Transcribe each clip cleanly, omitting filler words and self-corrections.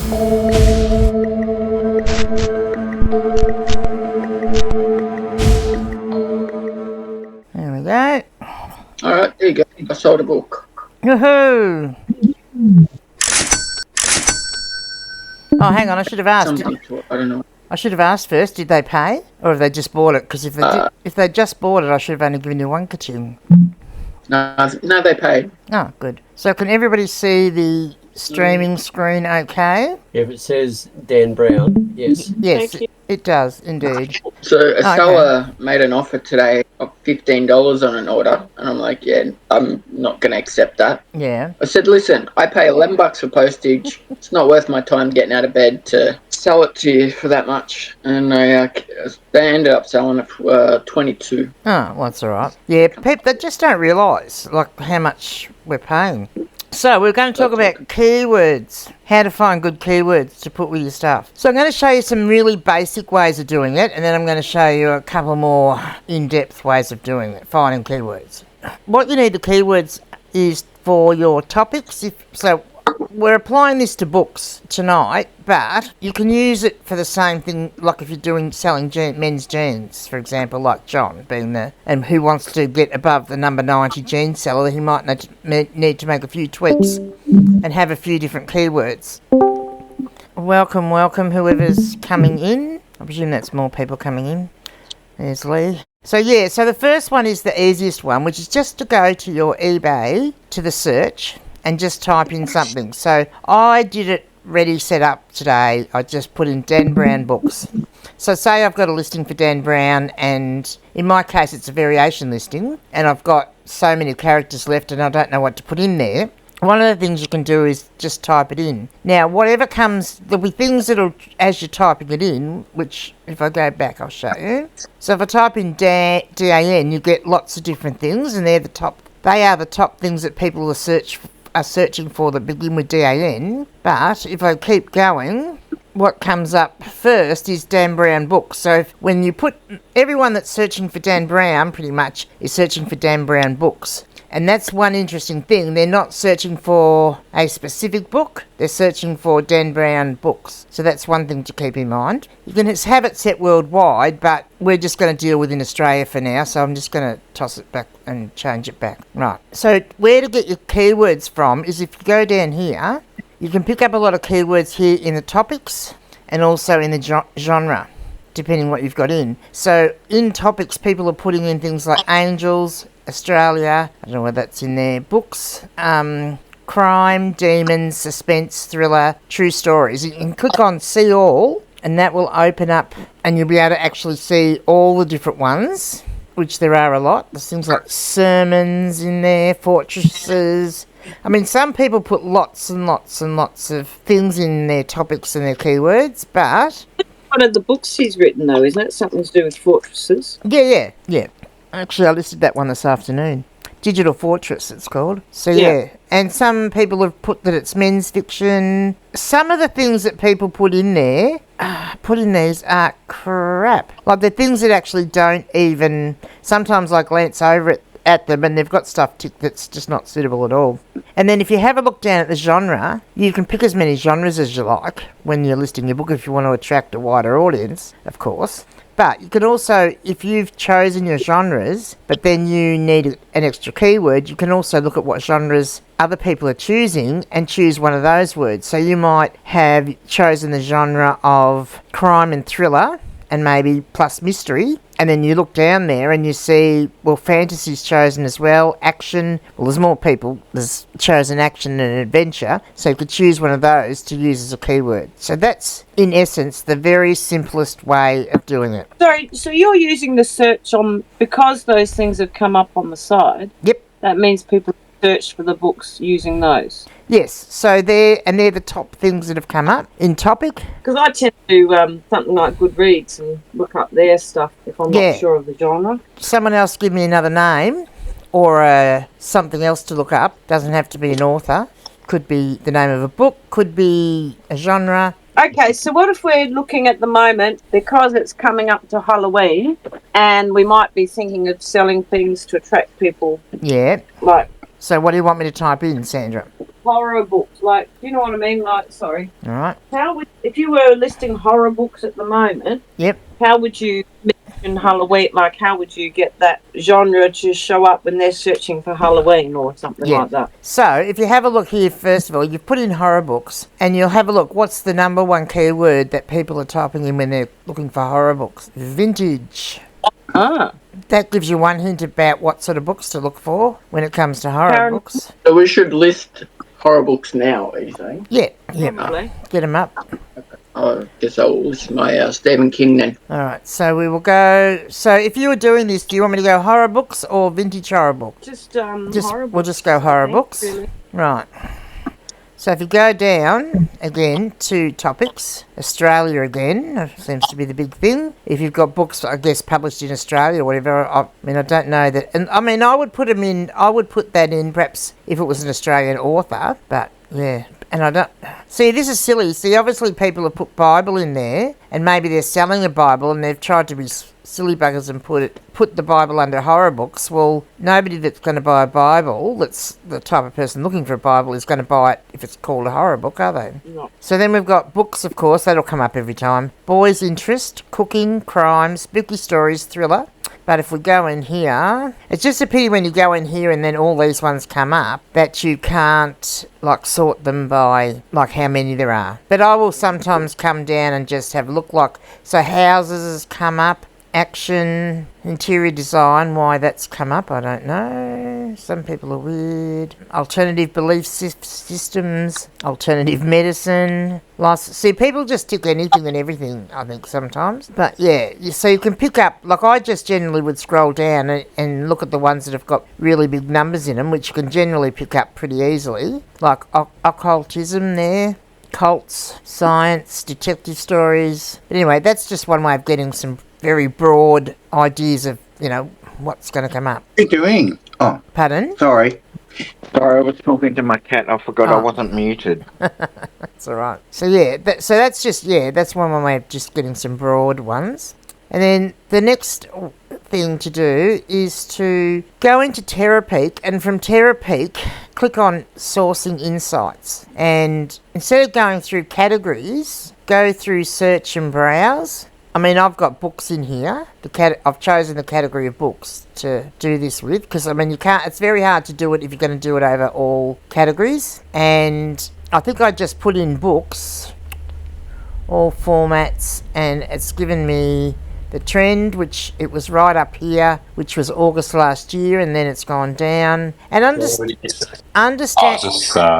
There we go. Alright, there you go. I sold a book. Woohoo! Oh, hang on, I should have asked. I don't know. I should have asked first, did they pay? Or have they just bought it? Because if they just bought it, I should have only given you one ka-ching. No, they paid. Oh, good. So can everybody see the streaming screen okay? If it says Dan Brown, yes. Yes, it does, indeed. So a seller made an offer today of $15 on an order, and I'm like, yeah, I'm not going to accept that. Yeah. I said, listen, I pay $11 for postage. It's not worth my time getting out of bed to sell it to you for that much. And they ended up selling it for $22. Oh, well, that's all right. Yeah, people, they just don't realise, like, how much we're paying. So we're going to talk about keywords, how to find good keywords to put with your stuff. So I'm going to show you some really basic ways of doing it, and then I'm going to show you a couple more in-depth ways of doing it, finding keywords. What you need the keywords is for your topics. So we're applying this to books tonight, but you can use it for the same thing, like if you're selling men's jeans, for example, like John being and who wants to get above the number 90 jean seller, he might need to make a few tweaks and have a few different keywords. Welcome, whoever's coming in. I presume that's more people coming in. There's Lee. So the first one is the easiest one, which is just to go to your eBay, to the search, and just type in something. So I did it ready set up today. I just put in Dan Brown books. So say I've got a listing for Dan Brown, and in my case it's a variation listing, and I've got so many characters left and I don't know what to put in there. One of the things you can do is just type it in. Now, whatever comes, there'll be things that'll, as you're typing it in, which if I go back I'll show you. So if I type in DAN, you get lots of different things, and they are the top things that people are searching for that begin with DAN. But if I keep going, what comes up first is Dan Brown books. So when you put, everyone that's searching for Dan Brown pretty much is searching for Dan Brown books. And that's one interesting thing. They're not searching for a specific book. They're searching for Dan Brown books. So that's one thing to keep in mind. You can have it set worldwide, but we're just going to deal with in Australia for now. So I'm just going to toss it back and change it back. Right. So where to get your keywords from is if you go down here, you can pick up a lot of keywords here in the topics and also in the genre, depending what you've got in. So in topics, people are putting in things like angels, Australia, I don't know whether that's in there, books, crime, demons, suspense, thriller, true stories. You can click on see all, and that will open up and you'll be able to actually see all the different ones, which there are a lot. There's things like sermons in there, fortresses. I mean, some people put lots and lots and lots of things in their topics and their keywords, but one of the books he's written, though, isn't it? Something to do with fortresses. Yeah. Actually, I listed that one this afternoon. Digital Fortress, it's called. So, yeah. And some people have put that it's men's fiction. Some of the things that people put in there, these are crap. Like, they're things that actually don't even... Sometimes I glance over at them and they've got stuff ticked that's just not suitable at all. And then if you have a look down at the genre, you can pick as many genres as you like when you're listing your book if you want to attract a wider audience, of course. But you can also, if you've chosen your genres, but then you need an extra keyword, you can also look at what genres other people are choosing and choose one of those words. So you might have chosen the genre of crime and thriller and maybe plus mystery, and then you look down there and you see, well, fantasy's chosen as well, action, well, there's more people, there's chosen action and adventure, so you could choose one of those to use as a keyword. So that's, in essence, the very simplest way of doing it. Sorry, so you're using the search on, because those things have come up on the side? Yep. That means people search for the books using those? Yes, so they're the top things that have come up in topic. Because I tend to do something like Goodreads and look up their stuff if I'm not sure of the genre. Someone else give me another name or something else to look up. Doesn't have to be an author. Could be the name of a book, could be a genre. Okay, so what if we're looking at the moment, because it's coming up to Halloween, and we might be thinking of selling things to attract people? Yeah. Like. So what do you want me to type in, Sandra? horror books? Like, do you know what I mean? Like, sorry. All right. If you were listing horror books at the moment, Yep. how would you mention Halloween? Like, how would you get that genre to show up when they're searching for Halloween or something like that? So, if you have a look here, first of all, you've put in horror books, and you'll have a look. What's the number one keyword that people are typing in when they're looking for horror books? Vintage. Ah. That gives you one hint about what sort of books to look for when it comes to horror books. So we should list horror books now, are you saying? Yeah. Probably. Get them up. I guess I'll list my Stephen King then. All right, so we will go. So if you were doing this, do you want me to go horror books or vintage horror books? Just horror books. We'll just go horror books. Really. Right. So if you go down again to topics, Australia again seems to be the big thing. If you've got books, I guess, published in Australia or whatever, I mean, I don't know that. And I mean, I would put that in perhaps if it was an Australian author, but yeah. And I don't... See, this is silly. See, obviously people have put Bible in there, and maybe they're selling a Bible, and they've tried to be silly buggers and put the Bible under horror books. Well, nobody that's going to buy a Bible, that's the type of person looking for a Bible, is going to buy it if it's called a horror book, are they? No. So then we've got books, of course. That'll come up every time. Boys' interest, cooking, crime, spooky stories, thriller. But if we go in here, it's just a pity when you go in here and then all these ones come up that you can't, like, sort them by, like, how many there are. But I will sometimes come down and just have a look, like, so houses has come up, action, interior design, why that's come up, I don't know. Some people are weird. Alternative belief systems, alternative medicine. See, people just tick anything and everything, I think, sometimes. But yeah, so you can pick up, like I just generally would scroll down and look at the ones that have got really big numbers in them, which you can generally pick up pretty easily. Like occultism there. Cults, science, detective stories. But anyway, that's just one way of getting some very broad ideas of, you know, what's going to come up. What are you doing? Oh, pardon? Sorry, I was talking to my cat. I forgot I wasn't muted. That's all right. So yeah, that's one way of just getting some broad ones. And then the next thing to do is to go into TerraPeak, and from TerraPeak, click on Sourcing Insights. And instead of going through categories, go through Search and Browse. I mean, I've got books in here. I've chosen the category of books to do this with, because I mean, it's very hard to do it if you're going to do it over all categories. And I think I just put in books, all formats, and it's given me the trend, which it was right up here, which was August last year, and then it's gone down. And I was just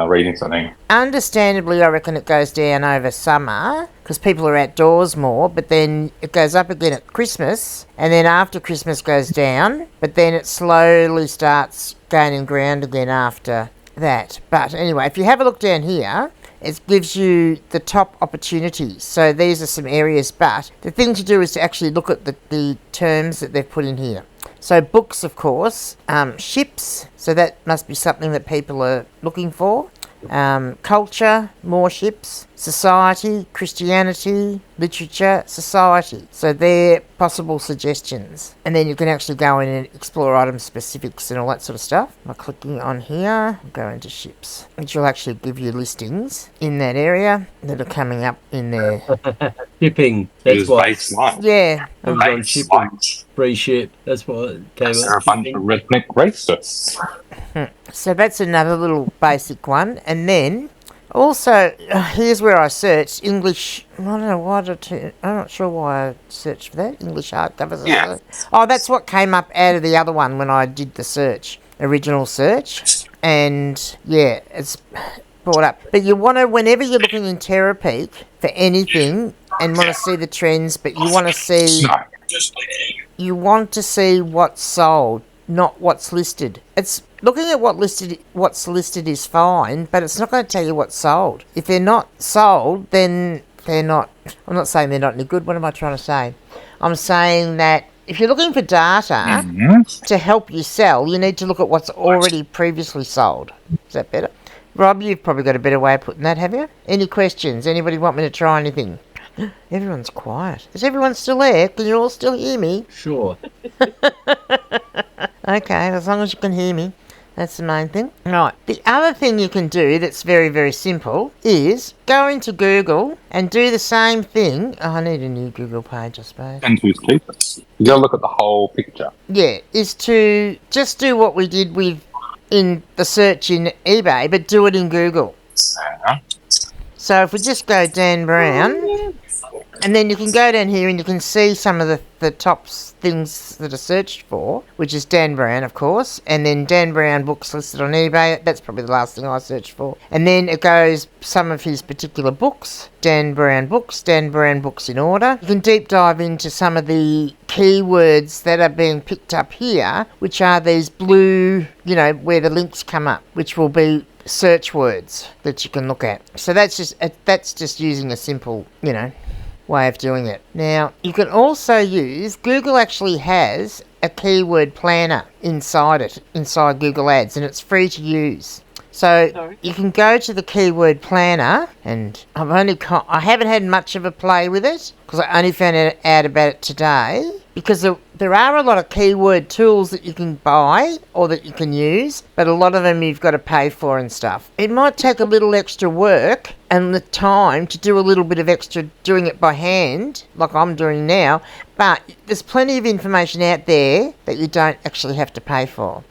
reading something. Understandably, I reckon it goes down over summer because people are outdoors more, but then it goes up again at Christmas, and then after Christmas goes down, but then it slowly starts gaining ground again after that. But anyway, if you have a look down here, it gives you the top opportunities. So these are some areas, but the thing to do is to actually look at the terms that they've put in here. So books, of course, ships, so that must be something that people are looking for. Culture, more ships, society, Christianity, literature, society. So they're possible suggestions. And then you can actually go in and explore item specifics and all that sort of stuff. By clicking on here, go into ships, which will actually give you listings in that area that are coming up in there. Shipping. That's what. Baseline. Yeah. Amazon shipping. Free ship. That's what came up. They're a bunch of redneck racists. So that's another little basic one. And then also, here's where I searched English. I don't know why I'm not sure why I searched for that. English hardcovers. Yeah. Oh, that's what came up out of the other one when I did the search, original search. And yeah, it's brought up. But you want to, whenever you're looking in TerraPeak for anything and want to see the trends, but you want to see what's sold, not what's listed. It's looking at what's listed is fine, but it's not going to tell you what's sold. If they're not sold, then they're not. I'm not saying they're not any good. What am I trying to say? I'm saying that if you're looking for data to help you sell, you need to look at what's already previously sold. Is that better? Rob, you've probably got a better way of putting that, have you? Any questions? Anybody want me to try anything? Everyone's quiet. Is everyone still there? Can you all still hear me? Sure. Okay, as long as you can hear me. That's the main thing. Right. The other thing you can do that's very, very simple is go into Google and do the same thing. Oh, I need a new Google page, I suppose. And who's keepers. You gotta look at the whole picture. Yeah, is to just do what we did with in the search in eBay, but do it in Google. So if we just go Dan Brown, and then you can go down here and you can see some of the top things that are searched for, which is Dan Brown, of course, and then Dan Brown books listed on eBay. That's probably the last thing I searched for. And then it goes some of his particular books, Dan Brown books in order. You can deep dive into some of the keywords that are being picked up here, which are these blue, where the links come up, which will be search words that you can look at. So that's just using a simple, way of doing it. Now, you can also use, Google actually has a keyword planner inside Google Ads, and it's free to use. So you can go to the keyword planner, and I haven't had much of a play with it because I only found out about it today, because there are a lot of keyword tools that you can buy or that you can use, but a lot of them you've got to pay for and stuff. It might take a little extra work and the time to do a little bit of extra doing it by hand, like I'm doing now, but there's plenty of information out there that you don't actually have to pay for.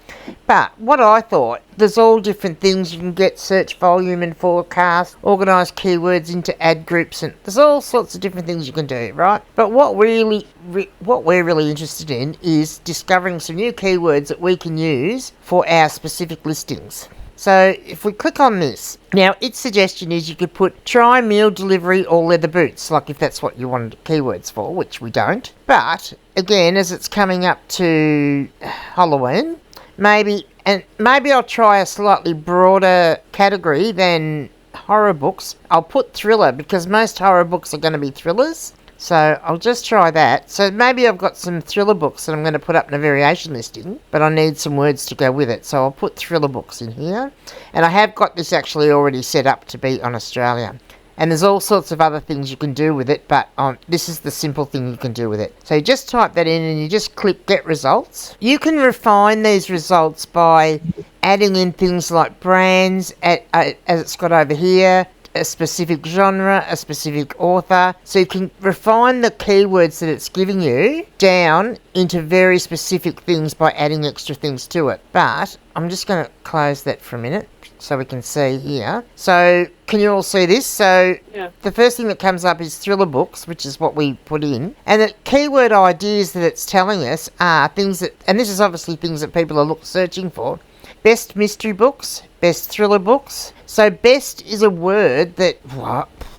But what I thought, there's all different things. You can get search volume and forecast, organise keywords into ad groups, and there's all sorts of different things you can do, right? But what we're really interested in is discovering some new keywords that we can use for our specific listings. So if we click on this, now its suggestion is you could put try meal delivery or leather boots, like if that's what you wanted keywords for, which we don't. But again, as it's coming up to Halloween, maybe I'll try a slightly broader category than horror books. I'll put thriller, because most horror books are going to be thrillers. So I'll just try that. So maybe I've got some thriller books that I'm going to put up in a variation listing, but I need some words to go with it. So I'll put thriller books in here. And I have got this actually already set up to be on Australia. And there's all sorts of other things you can do with it, but this is the simple thing you can do with it. So you just type that in and you just click Get Results. You can refine these results by adding in things like brands, as it's got over here, a specific genre, a specific author. So you can refine the keywords that it's giving you down into very specific things by adding extra things to it. But I'm just going to close that for a minute so we can see here. So can you all see this? So the first thing that comes up is thriller books, which is what we put in. And the keyword ideas that it's telling us are things that, and this is obviously things that people are searching for. Best mystery books, best thriller books. So best is a word that,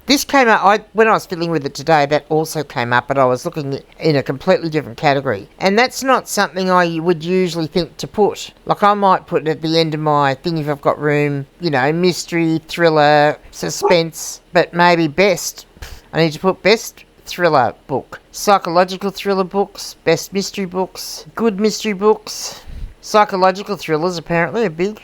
this came up, when I was fiddling with it today, that also came up, but I was looking in a completely different category. And that's not something I would usually think to put. Like I might put it at the end of my thing if I've got room, mystery, thriller, suspense, but maybe best. I need to put best thriller book. Psychological thriller books, best mystery books, good mystery books. Psychological thrillers apparently are big.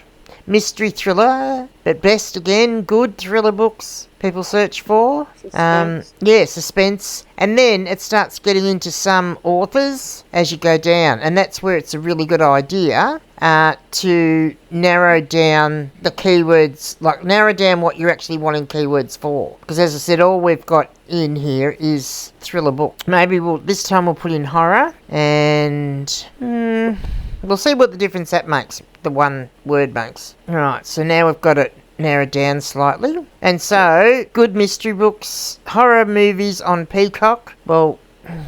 Mystery thriller, but best again, good thriller books people search for. Suspense. Suspense. And then it starts getting into some authors as you go down. And that's where it's a really good idea to narrow down the keywords, like narrow down what you're actually wanting keywords for. Because as I said, all we've got in here is thriller book. Maybe this time we'll put in horror, and we'll see what the difference that makes, the one word makes. Alright, so now we've got it narrowed down slightly. And so, good mystery books, horror movies on Peacock. Well,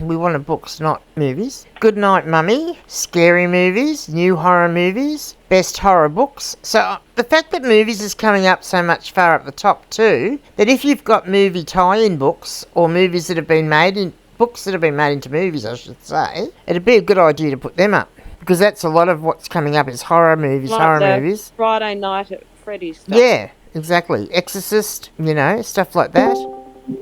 we wanted books, not movies. Good Night Mummy, scary movies, new horror movies, best horror books. So the fact that movies is coming up so much far up the top too, that if you've got movie tie-in books, or movies that have been made in books that have been made into movies, I should say, it'd be a good idea to put them up. Because that's a lot of what's coming up is horror movies, movies. Friday Night at Freddy's stuff. Yeah, exactly. Exorcist, stuff like that.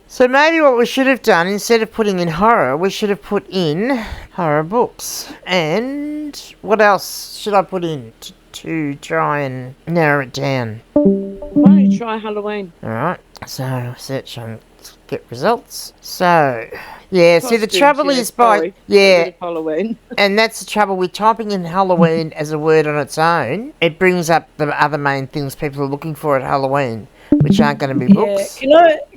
So maybe what we should have done, instead of putting in horror, we should have put in horror books. And what else should I put in to try and narrow it down? Why don't you try Halloween? Alright, so search on get results. So, yeah, see, the Costumes, trouble yeah, is by, sorry. yeah, Halloween. and that's the trouble with typing in Halloween as a word on its own. It brings up the other main things people are looking for at Halloween, which aren't going to be books.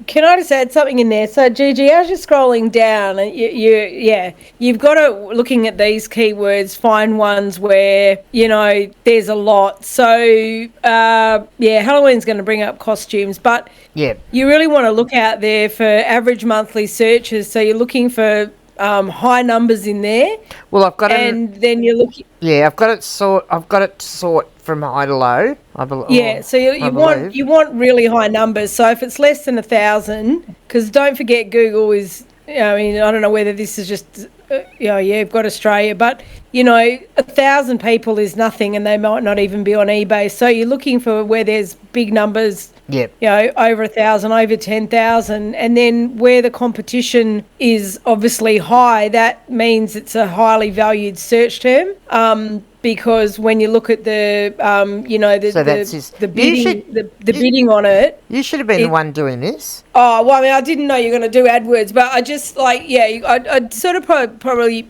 Can I just add something in there? So, Gigi, as you're scrolling down, you've got to, looking at these keywords, find ones where, there's a lot. So, Halloween's going to bring up costumes, but you really want to look out there for average monthly searches. So you're looking for high numbers in there. Well, I've got then you're looking. Yeah, I've got it to sort from high to low. I believe. Yeah, so you want really high numbers. So if it's less than 1,000, because don't forget Google is. I don't know whether this is just. You've got Australia, but 1,000 people is nothing, and they might not even be on eBay. So you're looking for where there's big numbers. Yep. Over 1,000, over 10,000, and then where the competition is obviously high, that means it's a highly valued search term. Because when you look at the bidding on it, you should have been the one doing this. Oh well, I didn't know you were going to do AdWords, but I just I'd sort of probably.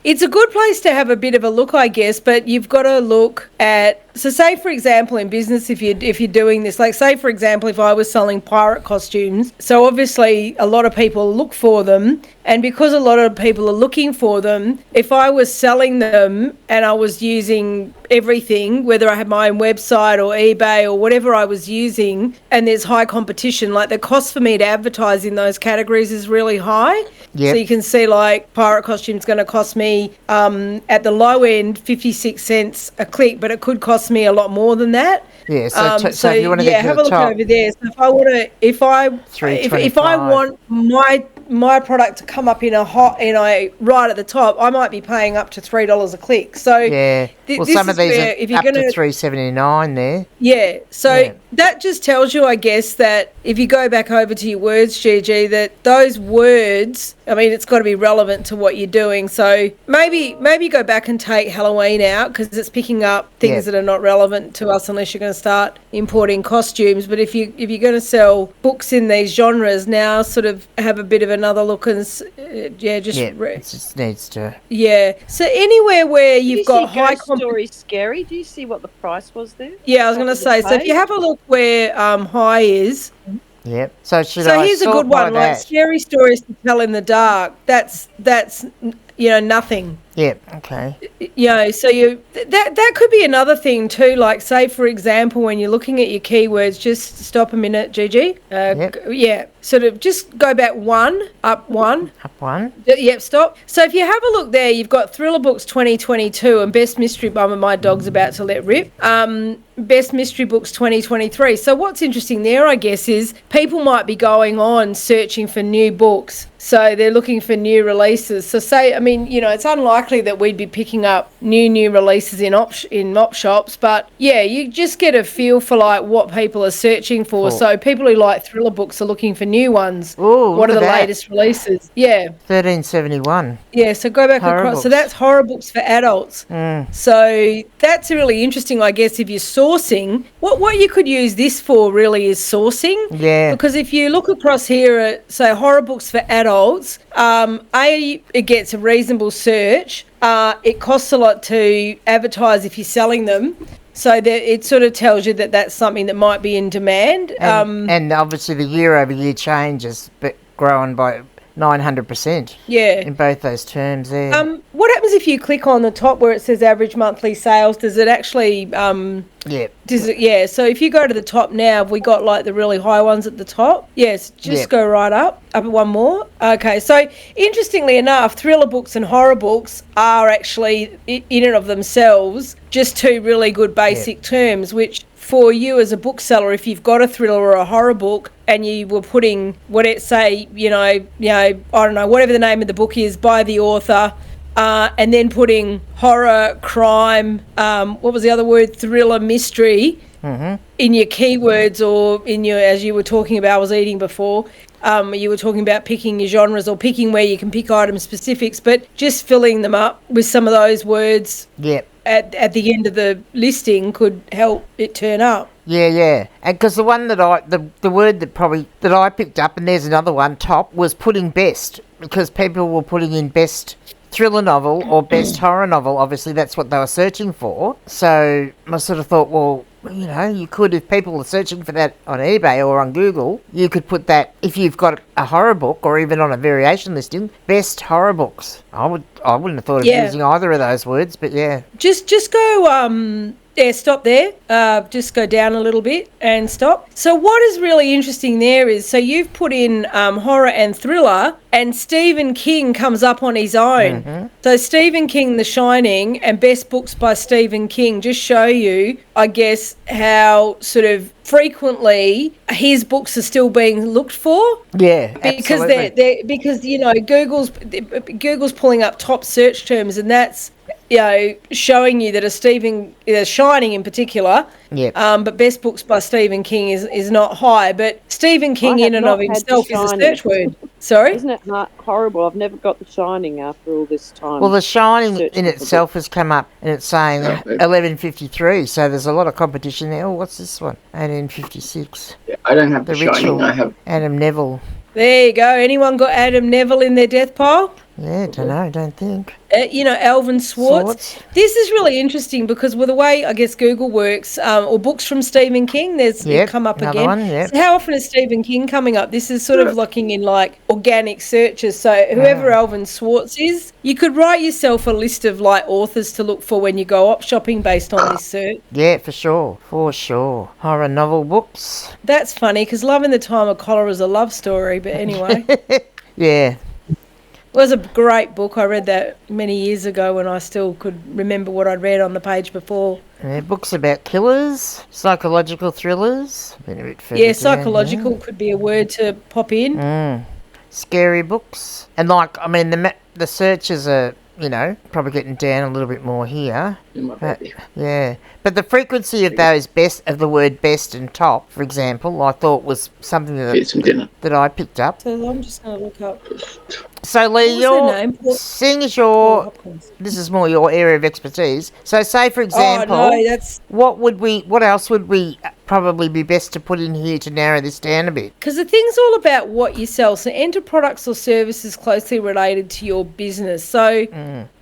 It's a good place to have a bit of a look, I guess, but you've got to look at. So, say for example, in business, if you're doing this, like say for example, if I was selling pirate costumes, so obviously a lot of people look for them, and because a lot of people are looking for them, if I was selling them and I was using everything, whether I had my own website or eBay or whatever I was using, and there's high competition, like the cost for me to advertise in those categories is really high. Yep. So you can see like pirate costumes going to cost me at the low end 56 cents a click, but it could cost me a lot more than that. Yeah, so if you want to get to have the a look top, over there. So if I want my product to come up in a right at the top, I might be paying up to $3 a click. So yeah, some of these are up to $3.79 there. Yeah, so that just tells you, I guess, that if you go back over to your words, Gigi, that those words, it's got to be relevant to what you're doing. So maybe go back and take Halloween out because it's picking up things that are not relevant to us unless you're going to start importing costumes. But if you're going to sell books in these genres now, sort of have a bit of another look and it just needs to. Yeah, so anywhere where you've got high story scary. Do you see what the price was there? Yeah, I was going to say. So if you have a look where high is. Yep. So here's a good one, like scary stories to tell in the dark. That's nothing. Yep. Okay. So that could be another thing too. Like say for example, when you're looking at your keywords, just stop a minute, Gigi. Yep. Yeah. Sort of just go back up one. Yep. Stop. So if you have a look there, you've got Thriller Books 2022 and Best Mystery Bomber. My dog's about to let rip. Best Mystery Books 2023. So what's interesting there, I guess, is people might be going on searching for new books. So they're looking for new releases. So say, it's unlikely that we'd be picking up new releases in op shops, but yeah, you just get a feel for like what people are searching for. Cool. So people who like thriller books are looking for new ones. Ooh, what are the latest releases? Yeah. 1371. Yeah, so go back horror across. books. So that's horror books for adults. So that's really interesting, I guess, if you're sourcing. What you could use this for really is sourcing. Yeah. Because if you look across here at, say, horror books for adults, it gets a reasonable search. It costs a lot to advertise if you're selling them. So that it sort of tells you that that's something that might be in demand. And obviously the year-over-year change is growing by 900%. Yeah. In both those terms there. What happens if you click on the top where it says average monthly sales? Does it actually... Yeah. Yeah, so if you go to the top now, have we got like the really high ones at the top? Yes, just go right up one more. Okay, so interestingly enough, thriller books and horror books are actually in and of themselves just two really good basic terms, which for you as a bookseller, if you've got a thriller or a horror book and you were putting I don't know, whatever the name of the book is by the author, and then putting horror, crime, what was the other word? Thriller, mystery in your keywords or in your, as you were talking about, I was eating before, you were talking about picking your genres or picking where you can pick item specifics, but just filling them up with some of those words at the end of the listing could help it turn up. Yeah. And because the one that the word that I picked up, and there's another one, top, was putting best, because people were putting in best thriller novel or best horror novel. Obviously, that's what they were searching for. So I sort of thought, well, you know, you could, if people are searching for that on eBay or on Google, you could put that, if you've got a horror book or even on a variation listing, best horror books. I wouldn't have thought of using either of those words, but yeah. Just go stop there. Just go down a little bit and stop. So what is really interesting there is, so you've put in horror and thriller, and Stephen King comes up on his own. Mm-hmm. So Stephen King, The Shining, and best books by Stephen King just show you, I guess, how sort of frequently his books are still being looked for. Yeah, because absolutely. because you know Google's pulling up top search terms, and that's, you know, showing you that a Shining in particular, but best books by Stephen King is not high, but Stephen King in and of himself is a search word. Sorry? Isn't it horrible? I've never got The Shining after all this time. Well, The Shining in itself has come up, and it's saying 1153, so there's a lot of competition there. Oh, what's this one? 1856. Yeah, I don't have The Ritual. Shining. I have Adam Neville. There you go. Anyone got Adam Neville in their death pile? Yeah, don't think. You know, Alvin Swartz. This is really interesting because with the way, I guess, Google works, or books from Stephen King, they've come up again. One, So how often is Stephen King coming up? This is sort of looking in like organic searches. So whoever Alvin Swartz is, you could write yourself a list of like authors to look for when you go op shopping based on this search. Yeah, for sure. Horror novel books. That's funny because Love in the Time of Cholera is a love story, but anyway. Yeah. It was a great book. I read that many years ago when I still could remember what I'd read on the page before. Yeah, books about killers, psychological thrillers. Psychological could be a word to pop in. Scary books. And like, I mean, the searches are, you know, probably getting down a little bit more here. But the frequency of those the word best and top, for example, I thought was something that I picked up. So I'm just going to look up. So Lee, seeing as this is more your area of expertise. So say for example, what else would we probably be best to put in here to narrow this down a bit? Because the thing's all about what you sell. So enter products or services closely related to your business. So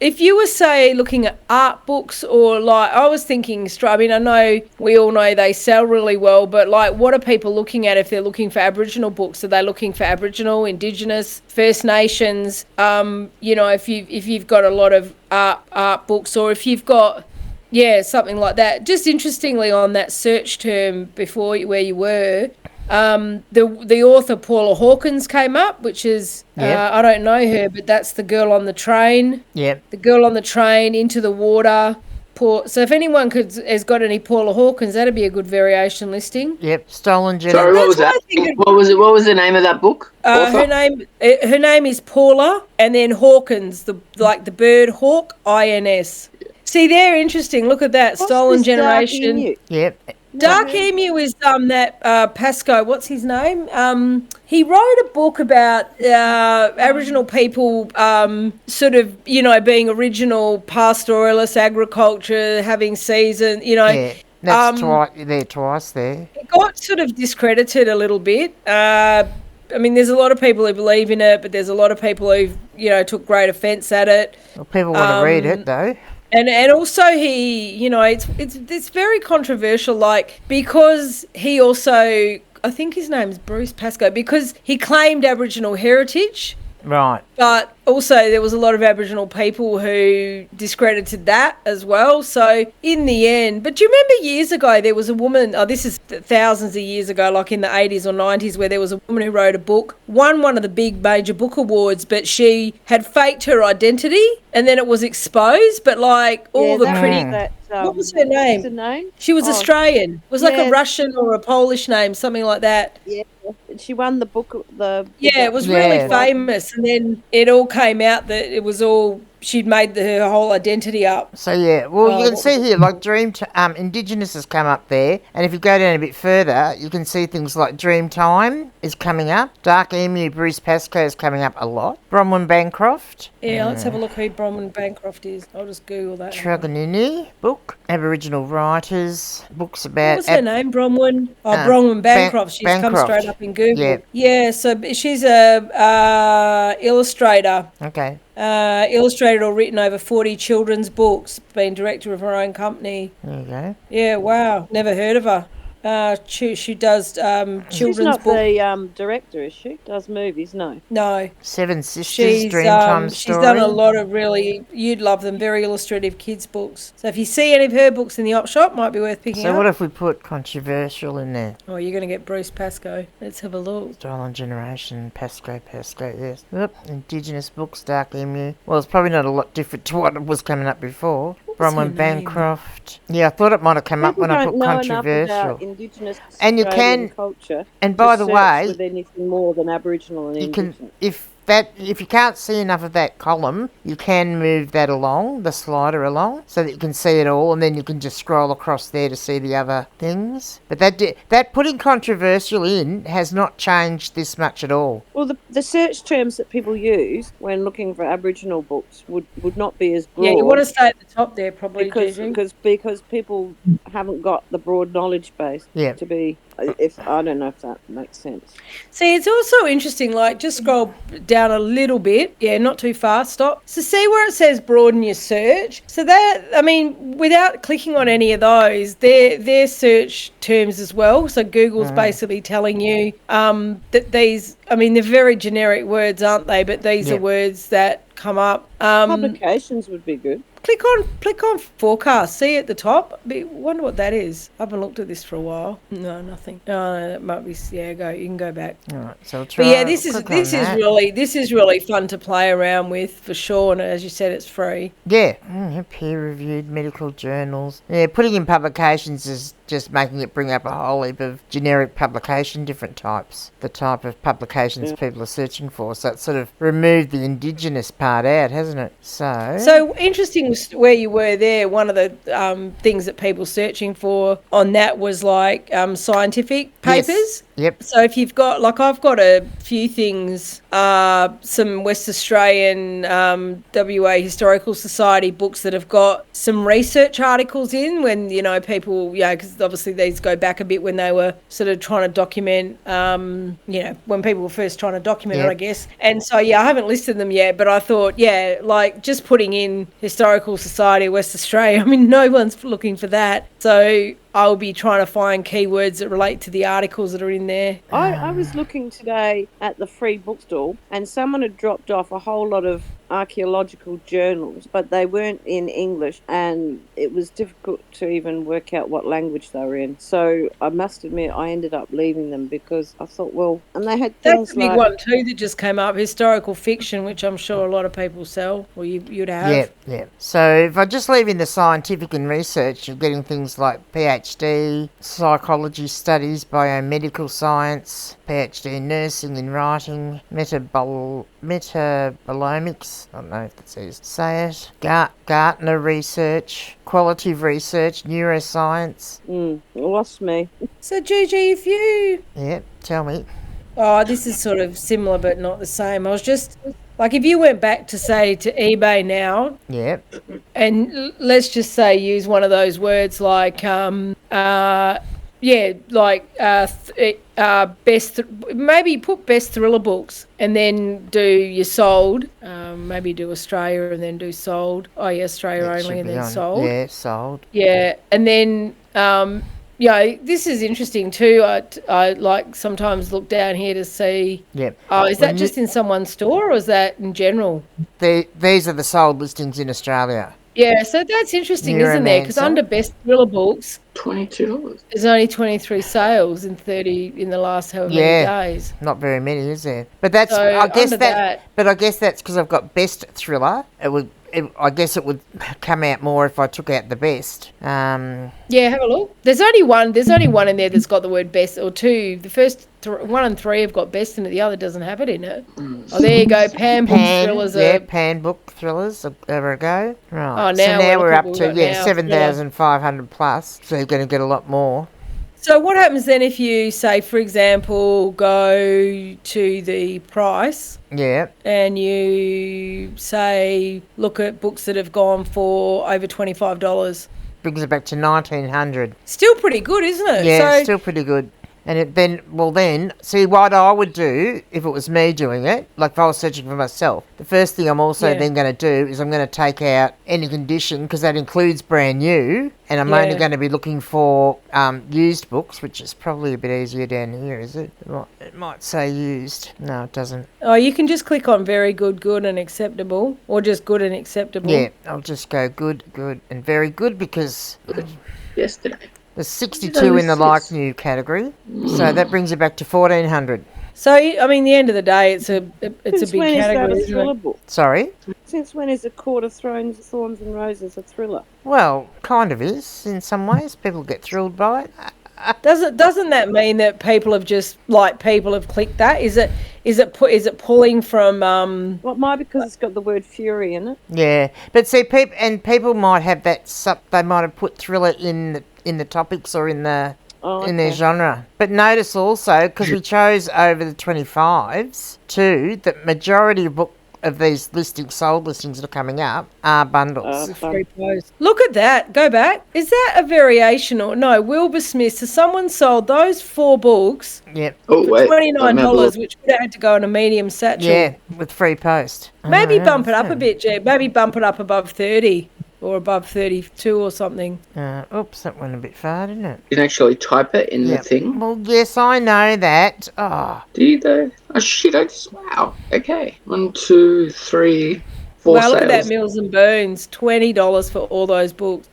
if you were, say, looking at art books, or like I was thinking, I mean, I know we all know they sell really well, but like what are people looking at if they're looking for Aboriginal books? Are they looking for Aboriginal, Indigenous, First Nations? You know, if you've got a lot of art books, or if you've got something like that. Just interestingly, on that search term before where you were, the author Paula Hawkins came up, which is I don't know her, but that's The Girl on the Train. Yep. The Girl on the Train, Into the Water. So if anyone has got any Paula Hawkins, that'd be a good variation listing. Yep. Stolen Judda. Sorry, what was that? What was the name of that book? Her name is Paula, and then Hawkins, the bird hawk, INS. See, they're interesting. Look at that. Stolen Generation. Yep. Dark Emu is that Pasco. What's his name? He wrote a book about Aboriginal people, sort of, you know, being original pastoralists, agriculture, having season. You know. Yeah. That's twice there. It got sort of discredited a little bit. I mean, there's a lot of people who believe in it, but there's a lot of people who, you know, took great offence at it. Well, people want to read it though. And also he, you know, it's very controversial, like, because he also, I think his name's Bruce Pascoe, because he claimed Aboriginal heritage. Right. But also there was a lot of Aboriginal people who discredited that as well. So in the end, but do you remember years ago there was a woman, this is thousands of years ago, like in the 80s or 90s, where there was a woman who wrote a book, won one of the big major book awards, but she had faked her identity and then it was exposed. But like all the pretty... what was her name? What's her name? She was Australian. It was like a Russian or a Polish name, something like that. Yeah. She won the book. It was really famous, and then it all came out that it was all she'd made her whole identity up. So yeah, well you can see here like Indigenous has come up there, and if you go down a bit further, you can see things like Dreamtime is coming up. Dark Emu, Bruce Pascoe is coming up a lot. Bronwyn Bancroft. Yeah, let's have a look who Bronwyn Bancroft is. I'll just Google that. Truganini book, Aboriginal writers, books about. What's her name? Bronwyn. Oh, Bronwyn Bancroft. She's come straight up in Google. Yeah. So she's a illustrator. Okay. Illustrated or written over 40 children's books. Been director of her own company. There you go. Yeah. Wow. Never heard of her. She does children's books. She's not the director, is she? Does movies? No. Seven Sisters, Dreamtime Story. She's done a lot of really, you'd love them, very illustrative kids books. So if you see any of her books in the op shop, might be worth picking up. So what if we put controversial in there? Oh, you're going to get Bruce Pascoe. Let's have a look. Style and Generation, Pascoe, yes. Yep. Indigenous books, Dark Emu. Well, it's probably not a lot different to what was coming up before. Bronwyn Bancroft. Yeah, I thought it might have come up when I put controversial. Indigenous and you Australian can culture. And by the way, with anything more than Aboriginal and Indigenous. If you can't see enough of that column, you can move that along, the slider along, so that you can see it all, and then you can just scroll across there to see the other things. But that putting controversial in has not changed this much at all. Well, the search terms that people use when looking for Aboriginal books would not be as broad. Yeah, you want to stay at the top there, probably, because people haven't got the broad knowledge base to be. If I don't know if that makes sense. See, it's also interesting. Like, just scroll down a little bit. Yeah, not too far. Stop. So see where it says broaden your search. So that, I mean, without clicking on any of those, they're search terms as well. So Google's basically telling you that these. I mean, they're very generic words, aren't they? But these are words that come up. Publications would be good. Click on forecast. See at the top. I wonder what that is. I haven't looked at this for a while. No, nothing. No, that might be. Yeah, go. You can go back. All right. So I'll try. But yeah, this is really fun to play around with for sure. And as you said, it's free. Yeah. Peer-reviewed medical journals. Yeah, putting in publications is just making it bring up a whole heap of generic publication, different types. The type of publications people are searching for. So it's sort of removed the Indigenous part out, hasn't it? So interesting where you were there. One of the things that people searching for on that was like scientific papers. Yes. Yep. So if you've got, like, I've got a few things, some West Australian WA Historical Society books that have got some research articles in when, people, because obviously these go back a bit when they were sort of trying to document, when people were first trying to document it, I guess. And so, I haven't listed them yet, but I thought, like just putting in Historical Society of West Australia, I mean, no one's looking for that. So I'll be trying to find keywords that relate to the articles that are in there. I was looking today at the free bookstall, and someone had dropped off a whole lot of archaeological journals, but they weren't in English, and it was difficult to even work out what language they were in. So I must admit, I ended up leaving them because I thought, and they had things that's a big one too that just came up, historical fiction, which I'm sure a lot of people sell, or you'd have. Yeah. So if I just leave in the scientific and research, you're getting things like PhD, psychology studies, biomedical science, PhD in nursing and writing, metabolomics, I don't know if that's how you say it, Gartner research, qualitative research, neuroscience. Lost me. So Gigi, if you... Yeah, tell me. Oh, this is sort of similar but not the same. I was just... Like, if you went back to, say, to eBay now... Yeah. And let's just say use one of those words like... maybe put best thriller books and then do your sold. Maybe do Australia and then do sold. Oh, yeah, Australia only and then sold. Yeah, sold. Yeah, and then... this is interesting too. I like sometimes look down here to see. Yep. Oh, is that just in someone's store or is that in general? These are the sold listings in Australia. Yeah, so that's interesting, isn't there? Because under best thriller books, $22. There's only 23 sales in the last however many days. Not very many, is there? But that's so I guess that's because I've got best thriller. I guess it would come out more if I took out the best. Yeah, have a look. There's only one in there that's got the word best, or two. The first 1 and 3 have got best in it. The other doesn't have it in it. Oh, there you go. Pan book thrillers. Pan book thrillers. There we go. Right. Oh, so now we're up to 7,500 plus. So you're going to get a lot more. So what happens then if you say, for example, go to the price? Yeah. And you say, look at books that have gone for over $25. Brings it back to 1,900. Still pretty good, isn't it? Yeah, still pretty good. And then, see what I would do if it was me doing it, like if I was searching for myself. The first thing I'm also then going to do is I'm going to take out any condition, because that includes brand new, and I'm only going to be looking for used books, which is probably a bit easier down here, is it? It might say used. No, it doesn't. Oh, you can just click on very good, good and acceptable, or just good and acceptable. Yeah, I'll just go good, good and very good, because yesterday. There's 62 in the like new category, so that brings it back to 1,400. So, I mean, the end of the day, it's a big category, isn't it? Sorry? Since when is A Court of Thorns and Roses a thriller? Well, kind of is, in some ways. People get thrilled by it. Doesn't that mean that people have clicked that? Is it pulling from? Well, it might because it's got the word fury in it. Yeah, but see, people might have that. They might have put thriller in the topics or in their genre. But notice also, because we chose over the 25s too, that majority of these sold listings that are coming up are bundles. Look at that. Go back. Is that a variation or no? Wilbur Smith. So someone sold those 4 books for $29, which would have had to go in a medium satchel. Yeah, with free post. Maybe bump it up a bit, Jeb. Maybe bump it up above 30. Or above 32 or something. Oops, that went a bit far, didn't it? You can actually type it in the thing. Well, yes, I know that. Oh. Do you though? Oh shit, wow. Okay. 1, 2, 3, 4 Well, sales. look at that Mills and Boons. $20 for all those books.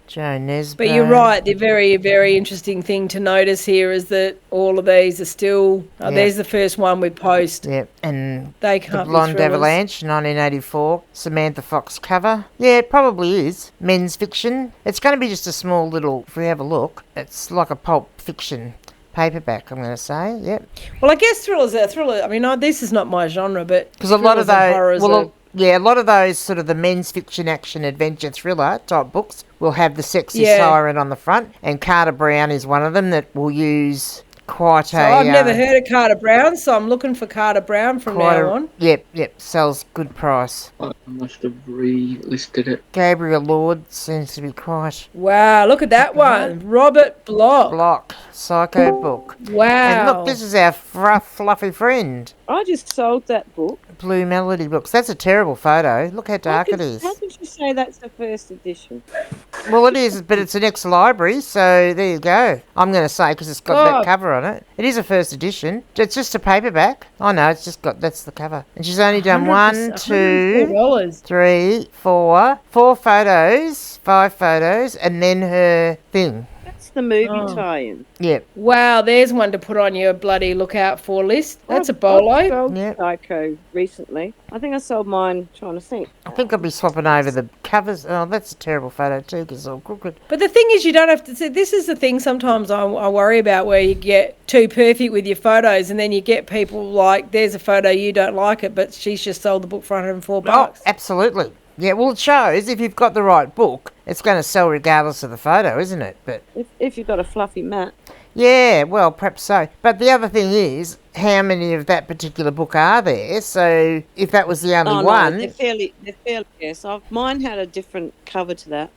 Joe Nesbo. But you're right. The very, very interesting thing to notice here is that all of these are still... there's the first one with post. Yep, and they can't the Blonde Avalanche, 1984, Samantha Fox cover. Yeah, it probably is. Men's fiction. It's going to be just a small little... If we have a look, it's like a pulp fiction paperback, I'm going to say. Yep. Well, I guess thrillers are thriller. I mean, this is not my genre, but... Because a lot of those... Yeah, a lot of those sort of the men's fiction, action, adventure, thriller type books will have the sexy siren on the front, and Carter Brown is one of them that will use quite I've never heard of Carter Brown, so I'm looking for Carter Brown from now on. Yep, sells good price. I must have relisted it. Gabriel Lord seems to be quite... Wow, look at that one. Robert Bloch. Psycho book. Wow. And look, this is our fluffy friend. I just sold that book. Blue Melody Books. That's a terrible photo. Look how dark it is. How could you say that's the first edition? Well, it is, but it's an ex-library, so there you go. I'm going to say, because it's got that cover on it. It is a first edition. It's just a paperback. Oh, no, it's just got... That's the cover. And she's only done 1, 2, 3, 4 photos, 5 photos, and then her thing. The movie tie-in. Yep. Wow, there's one to put on your bloody lookout for list. That's a bolo. I sold Psycho recently. I think I sold mine, trying to think. I think I'll be swapping over the covers. Oh, that's a terrible photo too, because it's all crooked. But the thing is, you don't have to see. This is the thing sometimes I worry about, where you get too perfect with your photos, and then you get people like, there's a photo, you don't like it, but she's just sold the book for $104. Oh, absolutely. Yeah, well, it shows if you've got the right book, it's going to sell regardless of the photo, isn't it? But if you've got a fluffy mat. Yeah, well, perhaps so. But the other thing is, how many of that particular book are there? So if that was the only one... No, they're fairly, yes. Mine had a different cover to that.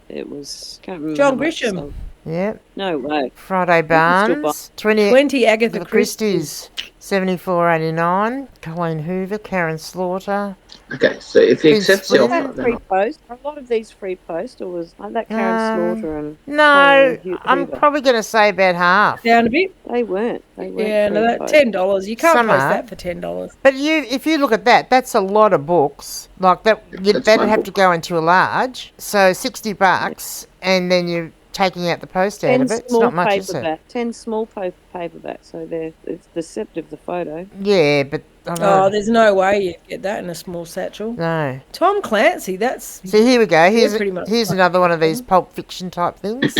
It was... Can't remember. John Grisham. Yeah. No way. Friday Barnes. 20 Agatha Christie's. $74.89. Colleen Hoover, Karen Slaughter. Okay, so if he accepts the offer... free post? A lot of these free post, or was like that Karen Slaughter and... No, I'm probably going to say about half. Down a bit? They weren't. Yeah, no, that $10. You can't post that for $10. But if you look at that, that's a lot of books. Like that, that'd have to go into a large. So $60, and then you're taking out the post out of it. It's not much, is it? 10 small paperback, so it's deceptive, the photo. Yeah, but I know. Oh, there's no way you'd get that in a small satchel. No. Tom Clancy, that's... See, here we go. pretty much Here's like another one of these Pulp Fiction type things.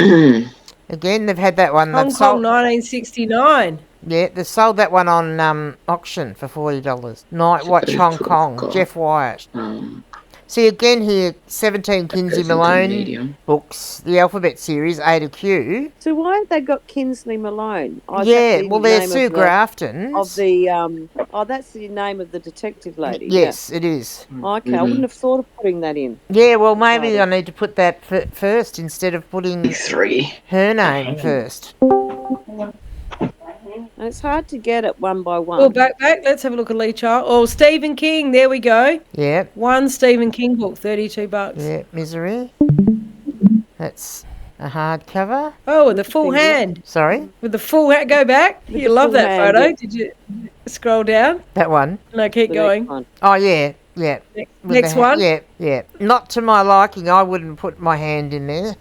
Again, they've had that one. Hong They've Kong sold, 1969. yeah, they sold that one on auction for $40. Night Watch Hong Kong, Jeff Wyatt. See, again here, 17 Kinsey Malone books, the Alphabet series, A to Q. So why have they got Kinsley Malone? Oh, is Yeah, that the well, they're name Sue of Grafton's. that's the name of the detective lady. Yes, it is. Yeah. Okay, I wouldn't have thought of putting that in. Yeah, well, maybe I need to put that first instead of putting 3. her name first. And it's hard to get it one by one. Oh, back. Let's have a look at Lee Child. Oh, Stephen King. There we go. Yeah. One Stephen King book, $32. Yeah, Misery. That's a hardcover. Oh, with the full hand. Sorry? With the full hand. Go back. With You the love full that hand, photo. yeah. Did you scroll down? That one. No, keep The going. next one. Oh, yeah. Yeah. With Next the one. Yeah. Not to my liking. I wouldn't put my hand in there.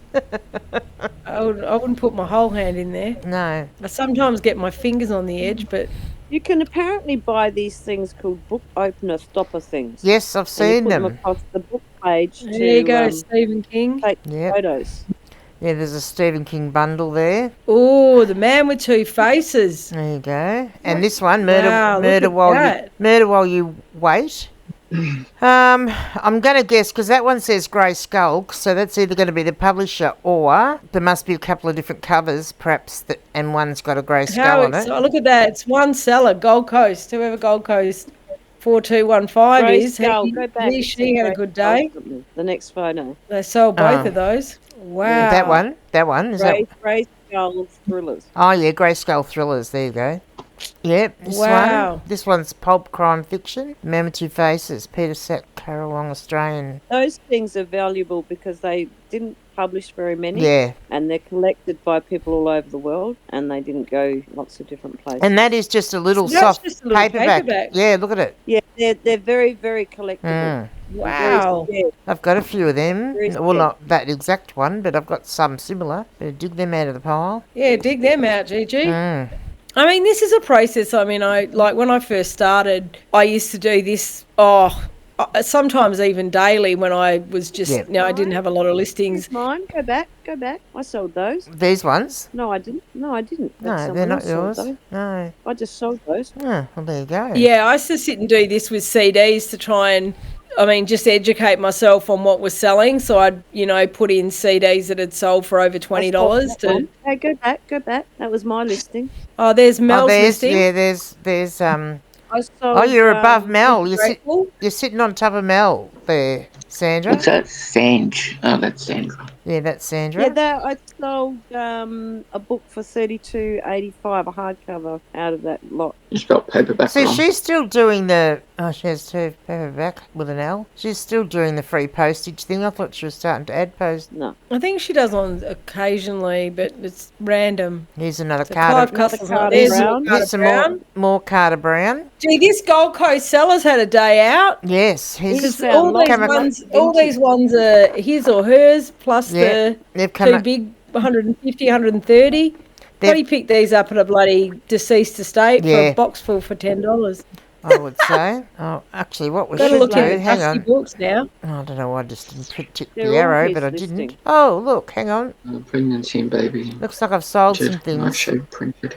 I wouldn't put my whole hand in there. No. I sometimes get my fingers on the edge, but You can apparently buy these things called book opener stopper things. Yes, I've And you seen put them them. across the book page there you to go, Stephen King. take Yeah. photos. Yeah, there's a Stephen King bundle there. Oh, The Man with Two Faces. There you go. And this one, Murder Wow, look Murder at While that. Murder While You Wait. I'm going to guess, because that one says Grey Skull, so that's either going to be the publisher or there must be a couple of different covers, perhaps, and one's got a grey skull on it. Oh, look at that. It's one seller, Gold Coast. Whoever Gold Coast 4215 Grey is. Skull, go back. She had a good day. The next photo. They sold both Oh. of those. Wow. That one. Is that? Grey Skull thrillers. Oh, yeah, Grey Skull Thrillers. There you go. Yep, this Wow. one. This one's Pulp Crime Fiction. Man with Two Faces. Peter Sack, Carolong, Australian. Those things are valuable because they didn't publish very many. Yeah. And they're collected by people all over the world, and they didn't go lots of different places. And that is just a little So that's soft just a little paperback. Yeah, look at it. yeah, they're very, very collectible. Wow. Very, I've got a few of them. Very Well, not that exact one, but I've got some similar. Better dig them out of the pile. Yeah, dig them out, Gigi. Mm. I mean, this is a process. I mean, when I first started, I used to do this, sometimes even daily when I was just, I didn't have a lot of listings. Mine, go back. I sold those. These ones? No, I didn't. No, That's they're someone not else sold yours. those. No. I just sold those. Oh, well, there you go. Yeah, I used to sit and do this with CDs to try and, just educate myself on what was selling. So I'd, put in CDs that had sold for over $20 to... Hey, go back. That was my listing. Oh, there's Mel's listing. Yeah, there's I sold, you're above Mel. Grateful. You're sitting on top of Mel there, Sandra. What's that? Sange. Oh, that's Sandra. Yeah, that's Sandra. Yeah, I sold a book for $32.85, a hardcover out of that lot. You spelled paperback So wrong. she's still doing the... Oh, she has two paperback with an L. She's still doing the free postage thing. I thought she was starting to add post. No. I think she does on occasionally, but it's random. Here's another So Carter. Clive Cussell's Carter not there. Brown. Here's some more Carter Brown. Gee, this Gold Coast seller's had a day out. Yes, he's Because found all these ones are his or hers, plus the they've come two up, big 150, 130. Bloody picked these up at a bloody deceased estate for Yeah. a box full for $10. I would say. Oh, actually, what we Got to should look do, at hang dusty on. books now. Oh, I don't know why I just didn't tick They're the all arrow, his but I listing. didn't. Oh, look, hang on. Pregnancy and baby. Looks like I've sold some I things. showed printed.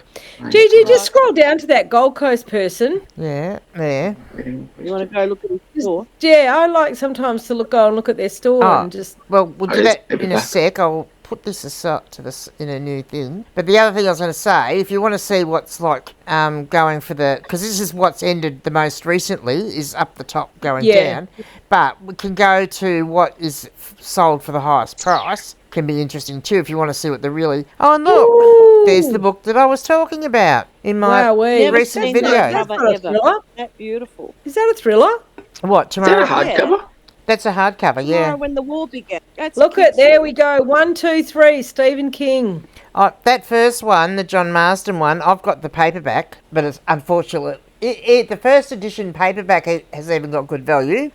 Gigi, just scroll down to that Gold Coast person. Yeah, there. You want to go look at his store? Yeah, I like sometimes to go and look at their store Oh. and just... Well, we'll do Oh, that it's in a sec. I'll put this aside to this in a new thing. But the other thing I was going to say, if you want to see what's like going for the... Because this is what's ended the most recently, is up the top going down. But we can go to what is sold for the highest price. Can be interesting too if you want to see what the really... Oh, and look, Ooh. there's the book that I was talking about in my Wowee. Never recent seen video. that That's cover not a ever. thriller. That beautiful. Is that a thriller? What, Is that a tomorrow? hardcover? That's a hardcover, yeah. Tomorrow when the war began. That's Look at, there we go. 1, 2, 3, Stephen King. Oh, that first one, the John Marsden one, I've got the paperback, but it's unfortunate. The first edition paperback has even got good value,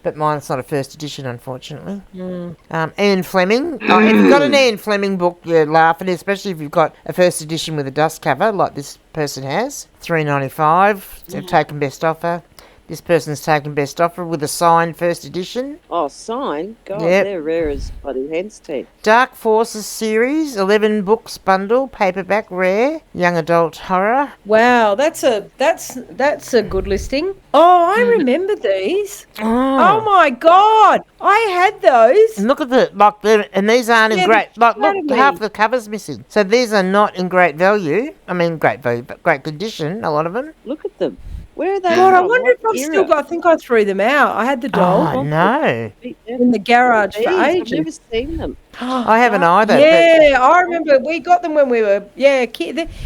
but mine's not a first edition, unfortunately. Ian Fleming. Oh, if you've got an Ian Fleming book, you're laughing, especially if you've got a first edition with a dust cover, like this person has. $3.95. They've taken best offer. This person's taken best offer with a signed first edition. Oh, sign? God, Yep. they're rare as bloody hen's teeth. Dark Forces series, 11 books bundle, paperback, rare, young adult horror. Wow, that's a good listing. Oh, I remember these. Oh my God, I had those. And look at and these aren't in great, look, half the cover's missing. So these are not in great value. I mean, great value, but great condition, a lot of them. Look at them. Where are they? God, I from? wonder if What I've era? still got. I think I threw them out. I had the doll Oh, no. in the garage for I've ages. never seen them. I haven't either. Yeah, I remember we got them when we were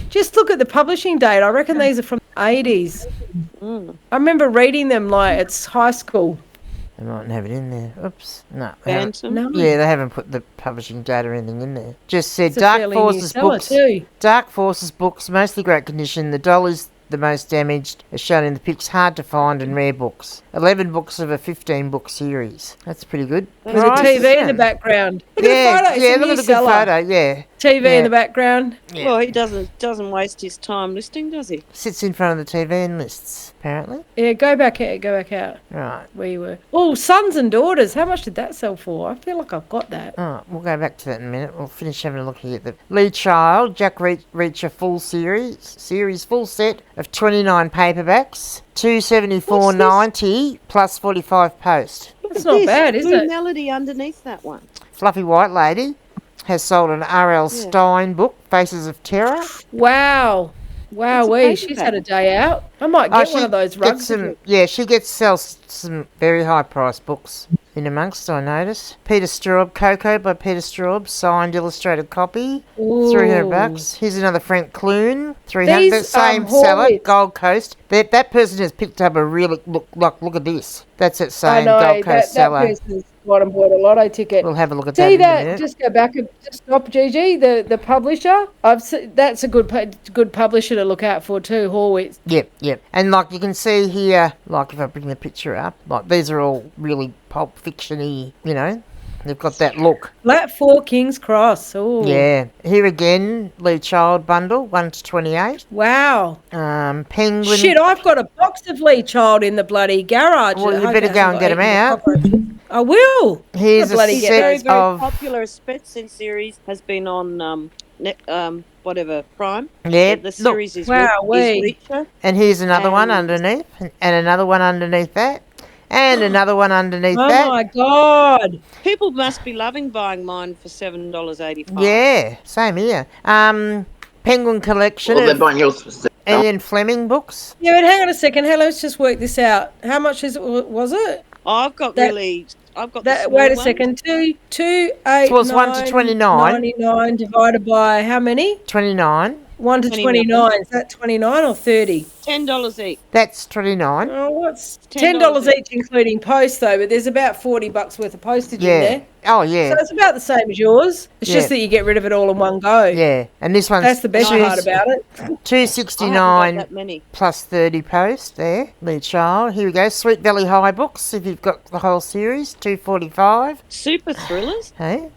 just look at the publishing date. I reckon these are from the 80s. I remember reading them like it's high school. They mightn't have it in there. Oops. No. Phantom. No. Yeah, they haven't put the publishing date or anything in there. Just said It's a Dark fairly new Forces seller books. too. Dark Forces books, mostly great condition. The doll is the most damaged, as shown in the pics. Hard to find and rare books. 11 books of a 15-book series. That's pretty good. There's a Price, TV in isn't the it? background. Look Yeah, at the photo. It's yeah, a look new at the seller. good photo, yeah. TV Yeah. in the background. Yeah. Well, he doesn't waste his time listing, does he? Sits in front of the TV and lists, apparently. Yeah, go back out Right. where you were. Oh, Sons and Daughters. How much did that sell for? I feel like I've got that. Oh, we'll go back to that in a minute. We'll finish having a look here at the Lee Child, Jack Reacher full series full set of 29 paperbacks, $274.90 plus 45 post. That's not bad, is Blue it? Melody underneath that one. Fluffy White Lady has sold an R.L. Stein book, Faces of Terror. Wow. Wow, It's a she's paperback. had a day out. I might get one of those rugs. She sells some very high priced books in amongst, I notice. Peter Straub, Coco by Peter Straub, signed illustrated copy, $300. Here's another Frank Clune, $300. These, Same seller, Horwitz. Gold Coast. That person has picked up a really look at this. That's that I same know, Gold Coast that seller. person's gone and bought a lotto ticket. We'll have a look at that See in a that? minute. Just go back and just stop, Gigi. The publisher. That's a good publisher to look out for too. Horwitz. Yep. And like you can see here, like if I bring the picture up, like these are all really pulp fiction-y, you know. They've got that look. Flat 4 King's Cross. Oh. Yeah. Here again, Lee Child bundle, 1 to 28. Wow. Penguin. Shit, I've got a box of Lee Child in the bloody garage. Well, I you hope better it go and hasn't get got 'em eaten out. by cockroaches. I will. Here's a bloody get Very, set very of... popular Spencer series has been on Prime. Yep. The series is Wowee. Reacher. And here's another one And- underneath, and another one underneath that, and another one underneath Oh that. my God. People must be loving buying mine for $7.85. Yeah, same here. Penguin collection Well, they're of buying yours for Ian Fleming books. Yeah, but hang on a second. Hey, let's just work this out. How much was it? I've got That- the That small wait a one. second. 2, 8, So it's 1 to 29. 99 divided by how many? 29. 1 to 29. Is that 29 or 30? $10 each. That's 29. Oh, what's $10 $10 each, including post though? But there's about $40 worth of postage in Yeah. there. Oh, yeah. So it's about the same as yours. It's Yeah. just that you get rid of it all in one go. Yeah. And this one's That's the best part about it. I haven't got 269 that many. plus 30 post there. Lee Child. Here we go. Sweet Valley High books, if you've got the whole series, 245. Super thrillers? Hey?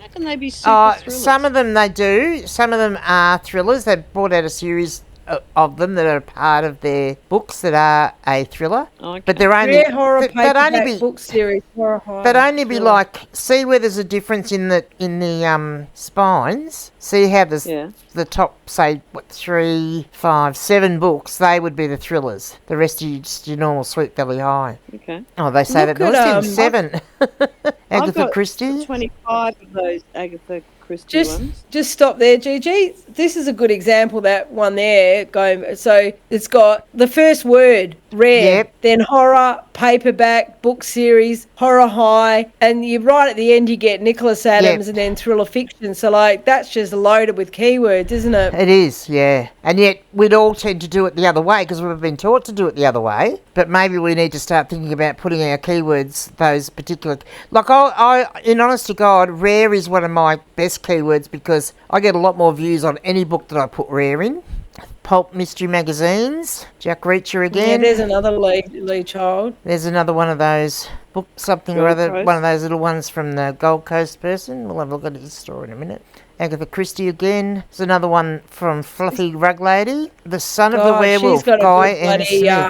How can they be super thrillers? Some of them they do. Some of them are thrillers. They've brought out a series of them that are part of their books that are a thriller. Okay. But they're only Rare horror they'd paperback only be book series. Horror high. they'd only be thriller. like, see where there's a difference in the spines. See how there's Yeah. the top, say, 3, 5, 7 books. They would be the thrillers. The rest are just your normal Sweet Valley High. Okay. Oh, they say Look that at, there's 7. I've Agatha got Christie. 25 of those Agatha Christie ones. Just stop there, Gigi. This is a good example, that one there. So it's got the first word, rare, Yep. then horror, paperback, book series, horror high, and you right at the end you get Nicholas Adams Yep. and then thriller fiction. So like that's just loaded with keywords, isn't it? It is, yeah. And yet we'd all tend to do it the other way because we've been taught to do it the other way. But maybe we need to start thinking about putting our keywords, those particular... Like, I in honest to God, rare is one of my best keywords because I get a lot more views on any book that I put rare in. Pulp mystery magazines. Jack Reacher Yeah, again. there's another Lee Child. There's another one of those book something or Gold other, Coast. one of those little ones from the Gold Coast person. We'll have a look at his store in a minute. Agatha Christie again. There's another one from Fluffy Rug Lady. The Son of the God, Werewolf, she's got a Guy good and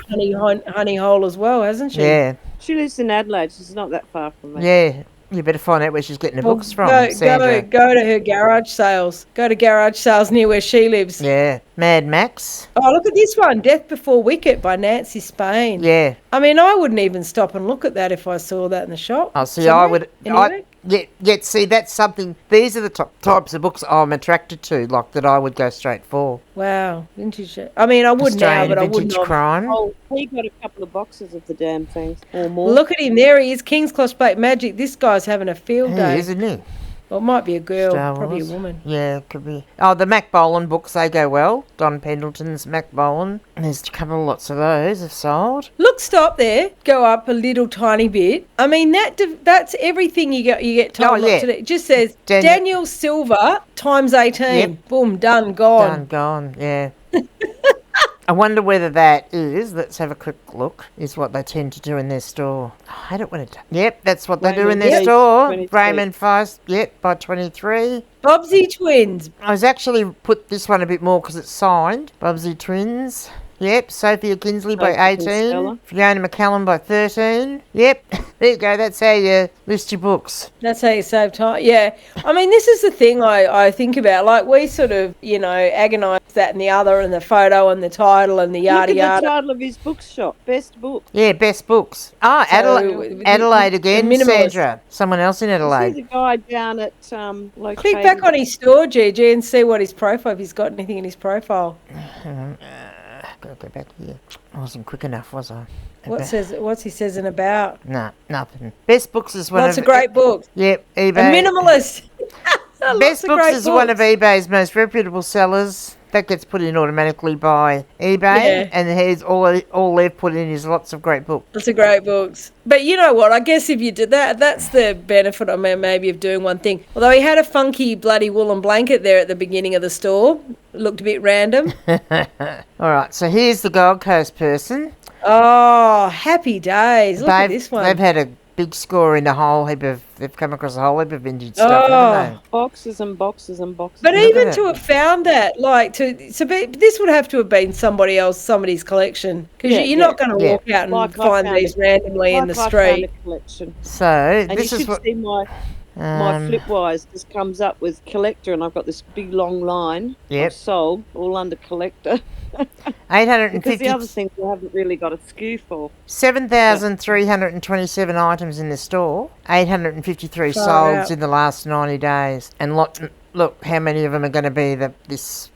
bloody Smith. honey hole as well, hasn't she? Yeah, She lives in Adelaide. She's not that far from me. yeah. You better find out where she's getting the Well, books from, Sandra. go to her garage sales. Go to garage sales near where she lives. Yeah, Mad Max. Oh, look at this one, Death Before Wicket by Nancy Spain. Yeah. I mean, I wouldn't even stop and look at that if I saw that in the shop. Oh, see, somewhere, I would. anywhere. See, that's something. These are the types of books I'm attracted to, like that I would go straight for. Wow, vintage. I mean, I would now, Australian but I vintage wouldn't have. crime. Oh, he got a couple of boxes of the damn things or more. Look at him, there he is, King's Cross Plate Magic. This guy's having a field He day. is, isn't he? Well, it might be a girl, Star probably a Wars. woman. Yeah, it could be. Oh, the Mac Bolan books, they go well. Don Pendleton's Mac Bolan. There's a couple of lots of those have sold. Look, stop there. Go up a little tiny bit. I mean, that's everything you get told Oh, not yeah. to do. It just says Daniel- Daniel Silver times 18. Yep. Boom, done, gone. Gone, yeah. I wonder whether that is, let's have a quick look, is what they tend to do in their store. I don't want to... Yep, that's what they do in Raymond their Feist, store. 23. Raymond Feist, yep, by 23. Bobsy Twins. I was actually put this one a bit more because it's signed. Bubsy Twins. Yep. Sophia Kinsley by Sophie 18. Kinsella. Fiona McCallum by 13. Yep. There you go. That's how you list your books. That's how you save time. Yeah. I mean, this is the thing I think about. Like, we sort of, agonise that and the other and the photo and the title and the yada Look at the yada. title of his bookshop. Best book. Yeah, best books. Ah, So, Adelaide again, the minimalist. Sandra. Someone else in See Adelaide. the guy down at located. Click back on his store, GG, and see what his profile, if he's got anything in his profile. Gotta go back here. I wasn't quick enough, was I? What's he says in about? Nah, nothing. Best books is one Lots of... of great books. Yep, A eBay. minimalist. Best Lots of Books great is one of books. eBay's most reputable sellers. That gets put in automatically by eBay, Yeah. and here's all they've put in is lots of great books. Lots of great books. But you know what? I guess if you did that, that's the benefit, maybe of doing one thing. Although he had a funky bloody woolen blanket there at the beginning of the store. It looked a bit random. All right, so here's the Gold Coast person. Oh, happy days. Look at this one. They've had a big score in they've come across a whole heap of vintage stuff, haven't they? Boxes and boxes and boxes. But Look even at to it. have found that, this would have to have been somebody's collection, because Yeah, you're yeah. not going to Yeah. walk out and Like I find found these it. randomly in the I found street. a collection. So And this you is should what see my Flipwise just comes up with collector, and I've got this big long line. Yep. I've sold all under collector. 850 Because the other things I haven't really got a SKU for. 7,327 items in the store. 853 Far sold out. in the last 90 days. And look how many of them are going to be the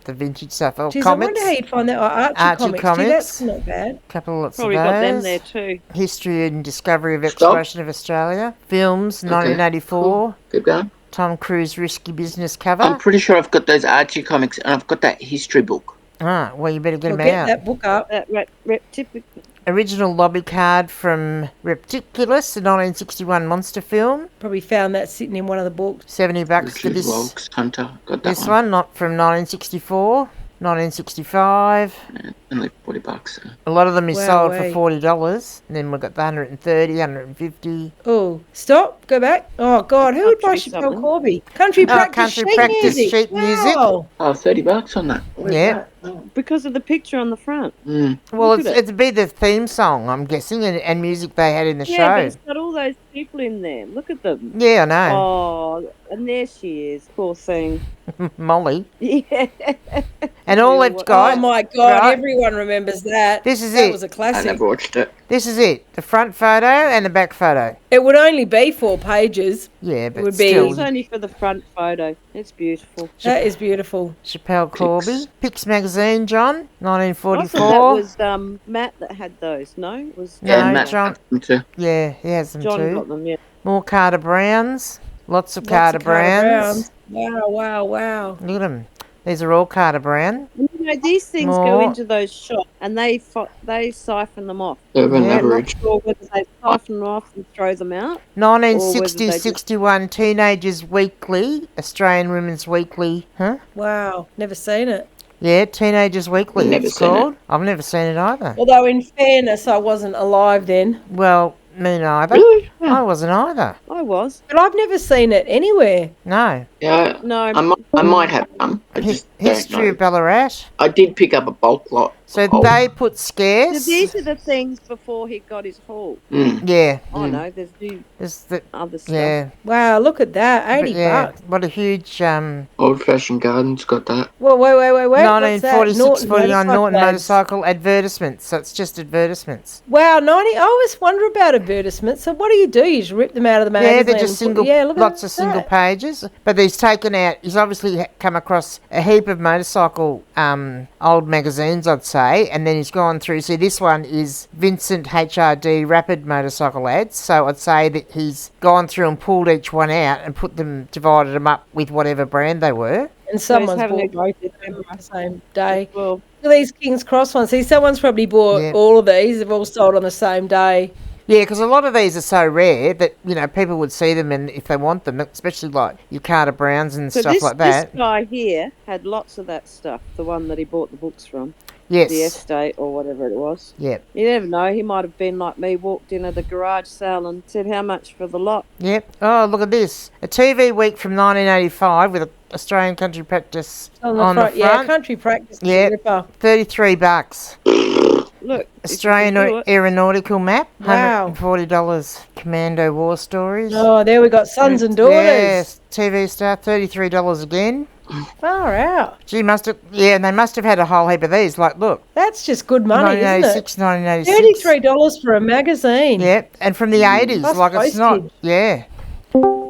vintage stuff. Oh, Jeez, I comics. wonder how you'd find that. Oh, Archie, Archie comics. Gee, comics. that's not bad. Couple lots Probably of got those. them there too. History and Discovery of Stop. Exploration of Australia. Films, 1984. Keep going. Tom Cruise Risky Business cover. I'm pretty sure I've got those Archie comics and I've got that history book. Ah, well, you better get Well, them get out. that book up. Typical. Original lobby card from Repticulous, the 1961 monster film. Probably found that sitting in one of the books. $70 for Richard this. Wilkes Hunter. Got that This one, not from 1964. 1965. Only $40. A lot of them is Wow, sold way. for $40. And then we've got the 130, 150. Oh, stop. Go back. Oh, God. Who would buy Country Chappelle something. Corby? Country Practice Country Sheet Practice Music. Sheet Music. Wow. Oh, $30 on that. Where's Yeah. that? Because of the picture on the front. Mm. Well, Look at it'd be the theme song, I'm guessing, and music they had in the Yeah, but show. it's got all those people in there. Look at them. Yeah, I know. Oh, and there she is. Poor thing. Molly. Yeah. And all Yeah, they've what- got... Oh, my God. right. Everyone remembers that. This is that it. was a I classic. never watched it. This is it. The front photo and the back photo. It would only be 4 pages. Yeah, but would be- still. It's only for the front photo. It's beautiful. That is beautiful. Chappelle Corby. Pix Magazine, John. I thought 1944. that was Matt that had those. No, it was No, Yeah, Matt John. got them too. Yeah, he has them John too. got them. Yeah. More Carter Browns. Lots of Lots Carter of Carter Browns. Wow, wow, wow. Look at them. These are all Carter Brown. And, these things More. go into those shops and they siphon them off. Urban Yeah, I'm not average. sure whether they siphon them off and throw them out. 1960-61 Teenagers Weekly. Australian Women's Weekly. Huh? Wow. Never seen it. Yeah, Teenagers Weekly, Never it's seen it. called. I've never seen it either. Although, in fairness, I wasn't alive then. Well, me neither. Really? I wasn't either. I was. But I've never seen it anywhere. No. Yeah, No. I might have some. I just don't History know. of Ballarat. I did pick up a bulk lot. So Oh. they put So scarce. these are the things before he got his haul. Yeah. Oh no, there's new There's the, other stuff. yeah. Wow, look at that. But 80 yeah. bucks. What a huge Old-fashioned gardens got that. Whoa, wait. What's that? 1946, 49 Norton ads. motorcycle advertisements. So it's just advertisements. Wow, 90. I always wonder about advertisements. So what do? You just rip them out of the magazine? Yeah, they're just and single, look at lots of single that. pages. But he's taken out, he's obviously come across a heap of motorcycle old magazines, I'd say, and then he's gone through. See, this one is Vincent HRD Rapid Motorcycle Ads. So I'd say that he's gone through and pulled each one out and put them, divided them up with whatever brand they were. And someone's having bought both of them on the same day. Well, Look at these King's Cross ones. See, someone's probably bought Yeah. all of these. They've all sold on the same day. Yeah, because a lot of these are so rare that, you know, people would see them and if they want them, especially like your Carter Browns and so stuff like that. this guy here had lots of that stuff. The one that he bought the books from, Yes. the estate or whatever it was. Yep. You never know. He might have been like me, walked in at the garage sale and said how much for the lot. Yep. Oh, look at this. A TV week from 1985 with Australian Country Practice on the front. Yeah, Country Practice. is a Yep. ripper. $33. Look, Australian if you can do it. Aeronautical Map. Wow. $140. Commando War Stories. Oh, there we got sons and daughters. Yes. TV Star. $33 again. Far out. Gee, and they must have had a whole heap of these. Like, look. That's just good money, isn't it? 1986. $33 for a magazine. Yep, and from the 80s, Plus like it's not, postage. yeah.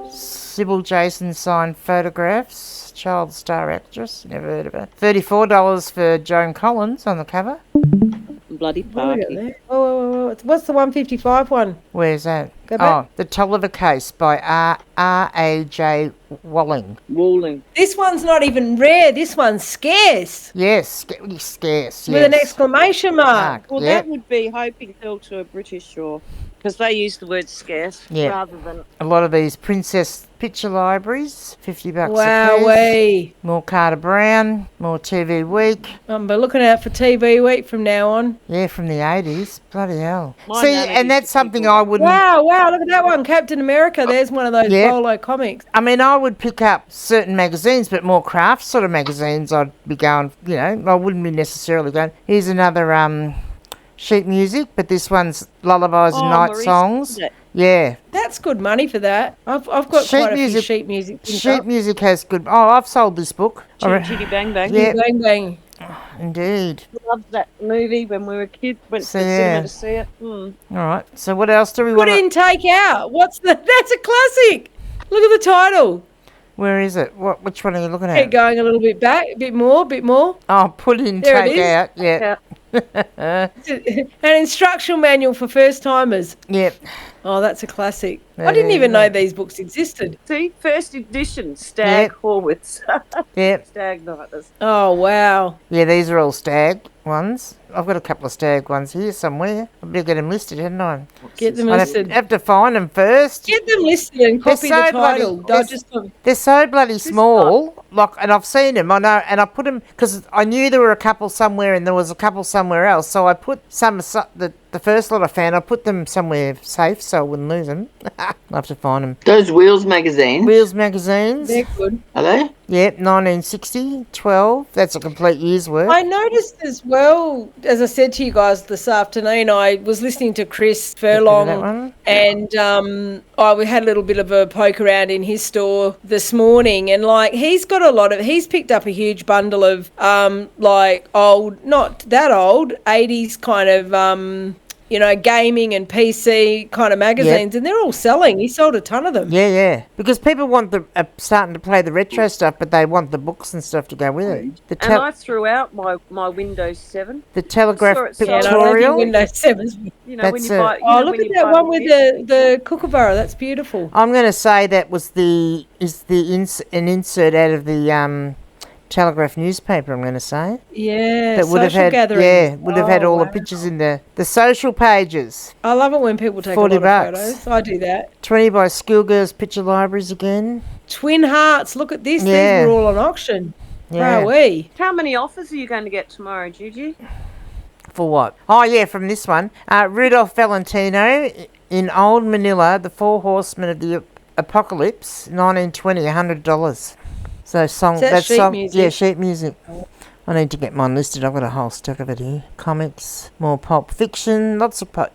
Sybil Jason signed photographs, child star actress, never heard of her. $34 for Joan Collins on the cover. Bloody What have we got parky. there? Oh, what's the 155 one? Where's that? Go back. Oh, The Tolliver Case by R.A.J. Walling. Walling. This one's not even rare. This one's scarce. Yes, scarce, yes. With an exclamation mark. Well, Yep. that would be hoping still to a British shore because they use the word scarce Yeah. rather than. A lot of these Princess Picture Libraries, $50 a piece. Wowee. More Carter Brown, more TV Week. But looking out for TV Week from now on. Yeah, from the 80s. Bloody hell. My See, nana and used that's to something think I of- wouldn't... Wow, look at that one. Captain America. There's one of those Yeah. Bolo comics. I mean, I would pick up certain magazines, but more craft sort of magazines I'd be going, you know, I wouldn't be necessarily going, here's another sheet music, but this one's lullabies and night Maurice, songs. isn't it? Yeah. That's good money for that. I've got Sheet quite a few music- sheet music. things Sheet up. music has good... Oh, I've sold this book. Chitty Bang Bang. Yeah. Bang bang. Indeed. Loved that movie when we were kids. Went to So, the yeah. cinema to see it. All right. So what else do we Put want to... in, take out. What's the? That's a classic. Look at the title. Where is it? Which one are you looking Keep at? going a little bit back, a bit more. Oh, put in, There it take is. out. Yeah. An instructional manual for first timers. Yep. Oh, that's a classic. There I didn't you even go. know these books existed. See, first edition Stag Yep. Horwitz. Yep. Stag Nighters. Oh, wow. Yeah, these are all stag ones. I've got a couple of stag ones here somewhere. I better get them listed, hadn't I? Get them I'd listed. have to find them first. Get them listed and They're copy so the bloody- title. they're- Just They're so bloody small, like, and I've seen them. I know, and I put them because I knew there were a couple somewhere, and there was a couple somewhere else. So I put the first lot I found. I put them somewhere safe so I wouldn't lose them. I'll have to find them. Those Wheels magazines, Wheels magazines. they're good. are they? Yep, 1960, 12. That's a complete year's worth. I noticed as well, as I said to you guys this afternoon, I was listening to Chris that Furlong, one? and we had a little bit of a poke around in his store this morning, and like he's picked up a huge bundle of like old, not that old, 80s kind of gaming and PC kind of magazines, and they're all selling. He sold a ton of them. Yeah. Because people want starting to play the retro stuff, but they want the books and stuff to go with it. And I threw out my Windows 7. The Telegraph saw it sold. Yeah, and I don't think Pictorial. Windows 7's. You know, when That's you buy. You Oh, know, look when at you that buy one with kit. the kookaburra. That's beautiful. I'm going to say that was an insert out of the Telegraph newspaper. I'm going to say Yeah, that would have social had gatherings. would have had Oh, all the wow. pictures in the social pages. I love it when people take a $40. lot of photos. I do that. 20 by Schoolgirls Picture Libraries again. Twin Hearts. Look at this. Yeah. These were all on auction. Yeah. Wowee. How many offers are you going to get tomorrow, Gigi? For what? Oh, yeah, from this one. Rudolph Valentino in Old Manila, The Four Horsemen of the Apocalypse, 1920, $100. So Is that sheet music? Yeah, sheet music. I need to get mine listed. I've got a whole stack of it here. Comics, more pulp fiction.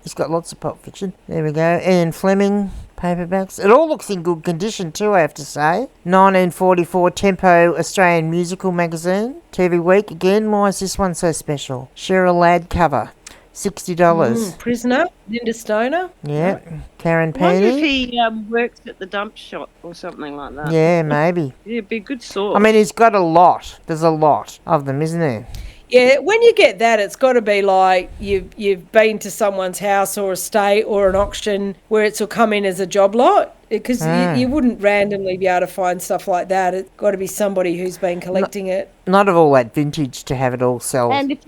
He's got lots of pulp fiction. There we go. Ian Fleming, paperbacks. It all looks in good condition too, I have to say. 1944 Tempo Australian Musical Magazine. TV Week again. Why is this one so special? Cheryl Ladd cover. $60. Prisoner, Linda Stoner. Yeah. Karen I wonder if Peany. he works at the dump shop or something like that. Yeah, maybe. Yeah, it'd be a good source. I mean, he's got a lot. There's a lot of them, isn't there? Yeah, when you get that, it's got to be like you've been to someone's house or estate or an auction where it's will come in as a job lot, because you wouldn't randomly be able to find stuff like that. It's got to be somebody who's been collecting it. Not of all that vintage to have it all sold. And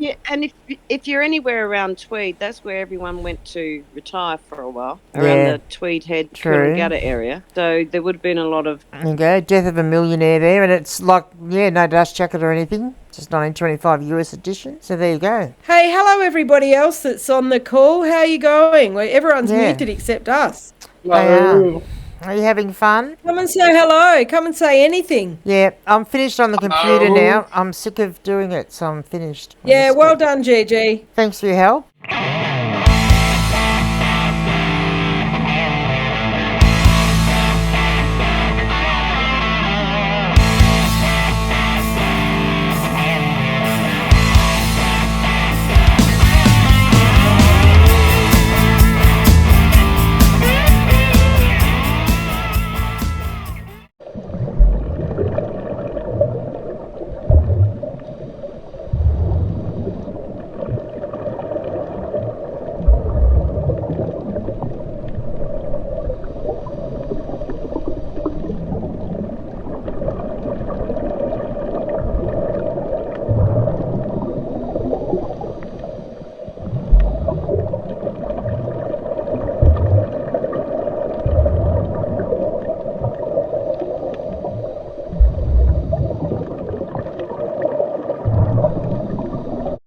if you're anywhere around Tweed, that's where everyone went to retire for a while, around the Tweed Head, Coolangatta area. So there would have been a lot of... There you go, Death of a Millionaire there, and it's like, no dust jacket or anything. Just 1925 US edition. So there you go. Hey, hello everybody else that's on the call. How are you going? Well, everyone's muted except us. They are. Are you having fun? Come and say hello. Come and say anything. Yeah, I'm finished on the computer now. I'm sick of doing it, so I'm finished. Yeah, well done, Gigi. Thanks for your help.